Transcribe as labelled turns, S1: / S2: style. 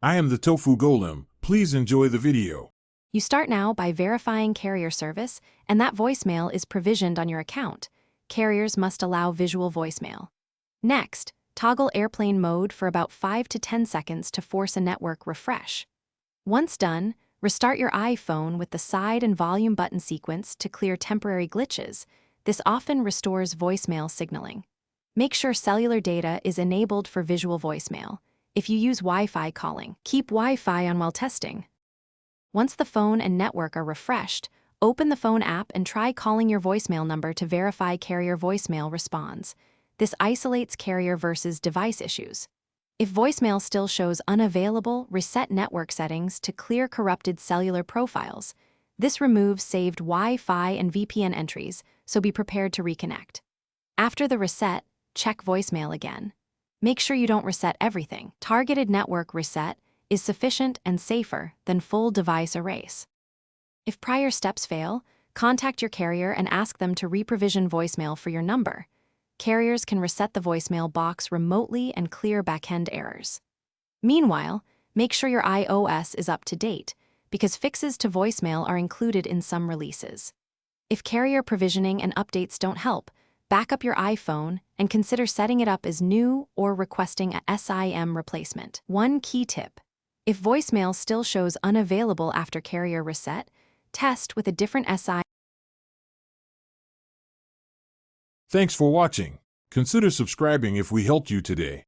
S1: I am the Tofu Golem. Please enjoy the video.
S2: You start now by verifying carrier service, and that voicemail is provisioned on your account. Carriers must allow visual voicemail. Next, toggle airplane mode for about 5 to 10 seconds to force a network refresh. Once done, restart your iPhone with the side and volume button sequence to clear temporary glitches. This often restores voicemail signaling. Make sure cellular data is enabled for visual voicemail. If you use Wi-Fi calling, keep Wi-Fi on while testing. Once the phone and network are refreshed, open the phone app and try calling your voicemail number to verify carrier voicemail responds. This isolates carrier versus device issues. If voicemail still shows unavailable, reset network settings to clear corrupted cellular profiles. This removes saved Wi-Fi and VPN entries, so be prepared to reconnect. After the reset, check voicemail again. Make sure you don't reset everything. Targeted network reset is sufficient and safer than full device erase. If prior steps fail, contact your carrier and ask them to reprovision voicemail for your number. Carriers can reset the voicemail box remotely and clear backend errors. Meanwhile, make sure your iOS is up to date, because fixes to voicemail are included in some releases. If carrier provisioning and updates don't help, back up your iPhone and consider setting it up as new or requesting a SIM replacement. One key tip: if voicemail still shows unavailable after carrier reset, test with a different SIM.
S1: Thanks for watching. Consider subscribing if we helped you today.